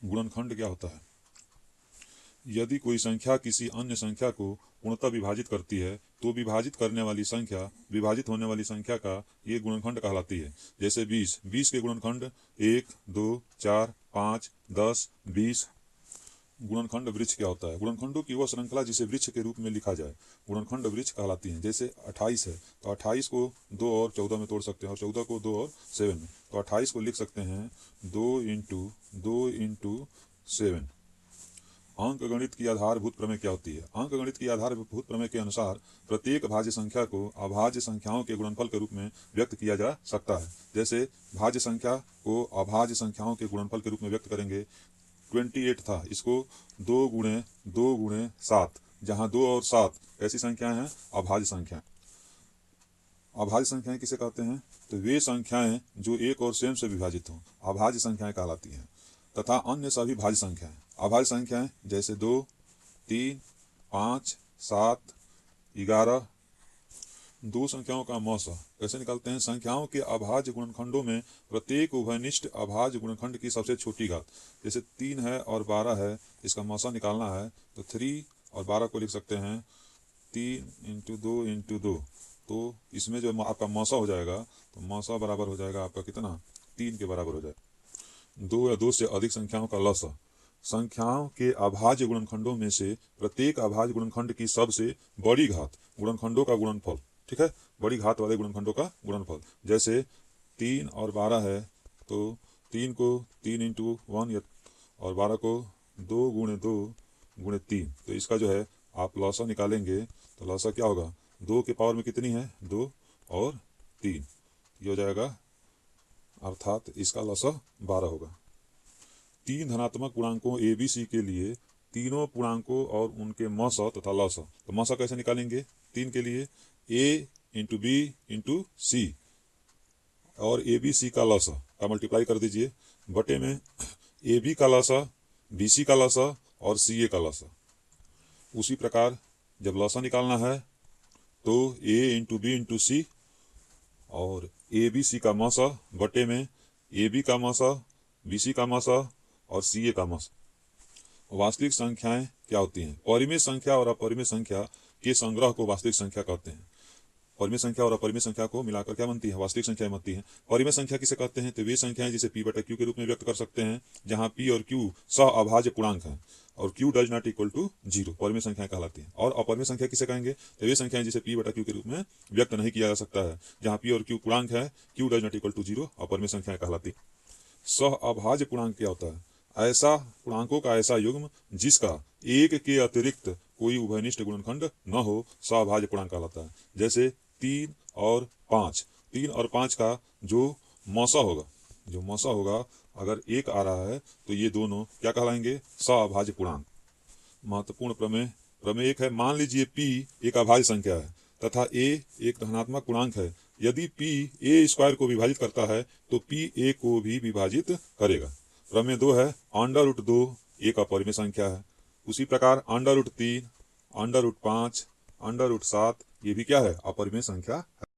गुणनखंड क्या होता है? यदि कोई संख्या किसी अन्य संख्या को पूर्णतः विभाजित करती है तो विभाजित करने वाली संख्या विभाजित होने वाली संख्या का ये गुणनखंड कहलाती है। जैसे 20 के गुणनखंड 1, 2, 4, 5, 10, 20। गुणनखंड वृक्ष क्या होता है? गुणनखंडों की वह श्रृंखला जिसे वृक्ष के रूप में लिखा जाए गुणनखंड वृक्ष कहलाती है। जैसे 28 है तो 28 को 2 और 14 में तोड़ सकते हैं और 14 को 2 और 7 में, तो 28 को लिख सकते हैं 2 × 7। अंकगणित की आधारभूत प्रमेय क्या होती है? अंकगणित की आधारभूत प्रमेय के अनुसार प्रत्येक भाज्य संख्या को अभाज्य संख्याओं के गुणनफल के रूप में व्यक्त किया जा सकता है। जैसे भाज्य संख्या को अभाज्य संख्याओं के गुणनफल के रूप में व्यक्त करेंगे। 28 था, इसको 2 × जहाँ 2 और 7 ऐसी संख्याएं हैं अभाज्य संख्या। अभाज्य संख्याएं किसे कहते हैं? तो वे संख्याएं जो एक और स्वयं से विभाजित हों अभाज्य संख्याएं कहलाती हैं। तथा अन्य सभी भाज्य संख्याएं अभाज्य संख्याएं जैसे 2, 3, 5, 7, 11। दो संख्याओं का मौसा कैसे निकालते हैं? संख्याओं के अभाज्य गुणनखंडों में प्रत्येक उभयनिष्ठ अभाज्य गुणनखंड की सबसे छोटी घात। जैसे 3 है और 12 है, इसका मौसा निकालना है तो 3 और 12 को लिख सकते हैं 3 × 2 × 2। तो इसमें जो आपका मौसा हो जाएगा तो मौसा बराबर हो जाएगा आपका कितना? 3 के बराबर हो जाएगा। 2 या 2 से अधिक संख्याओं का लसा। संख्याओं के अभाज्य गुणनखंडों में से प्रत्येक अभाज्य गुणनखंड की सबसे बड़ी घात गुणनखंडों का गुणनफल। ठीक है, बड़ी घात वाले गुणनखंडों का गुणनफल। जैसे 3 और 12 है तो 3 को 3 × 1 और 12 को 2 × 2 × 3। तो इसका जो है आप लौसा निकालेंगे तो लौसा क्या होगा? 2 के पावर में कितनी है? 2 और 3, ये हो जाएगा, अर्थात इसका लौसा 12 होगा। 3 धनात्मक पूर्णांकों ABC के लिए तीनों पूर्णांकों और उनके मौसा तथा लौसा। तो मौसा कैसे निकालेंगे? 3 के लिए A × B × C और ABC का लौसा का मल्टीप्लाई कर दीजिए बटे में AB का लौसा, BC का लौसा और CA का लौसा। उसी प्रकार जब लौसा निकालना है तो A × B × C और ABC का मौसा बटे में AB का मौसा, BC का मौसा और CA का मौसा। वास्तविक संख्याएं क्या होती हैं? परिमेय संख्या और अपरिमेय संख्या के संग्रह को वास्तविक संख्या कहते हैं। परिमेय संख्या और अपरिमेय संख्या को मिलाकर क्या बनती है? वास्तविक संख्या बनती है। परिमेय संख्या किसे कहते हैं? तो वे संख्याएं जिसे P/Q के रूप में व्यक्त कर सकते हैं जहां P और Q सह-अभाज्य पूर्णांक हैं और Q does not equal to 0, परिमेय संख्याएं कहलाती हैं। और अपरिमेय संख्या किसे कहेंगे? तो वे संख्याएं जिसे P/Q के रूप में व्यक्त नहीं किया जा सकता है जहां P और Q पूर्णांक है, Q does not equal to 0, अपरिमेय संख्याएं कहलाती। सह-अभाज्य पूर्णांक क्या होता है? ऐसा पूर्णांकों का ऐसा युग्म जिसका एक के अतिरिक्त कोई उभयनिष्ठ गुणनखंड न हो सह-अभाज्य पूर्णांक कहलाता है। जैसे 3 और 5 का जो मौसा होगा अगर 1 आ रहा है तो ये दोनों क्या कहलाएंगे? सह-अभाज्य पूर्णांक। महत्वपूर्ण प्रमेय एक है। मान लीजिए P एक अभाज्य संख्या है तथा A एक धनात्मक पूर्णांक है। यदि P A² को विभाजित करता है तो P A को भी विभाजित करेगा। प्रमेय 2 है। √2 एक अपरिमेय संख्या है। उसी प्रकार √3, √5, √7 ये भी क्या है? अपरिमेय संख्या है।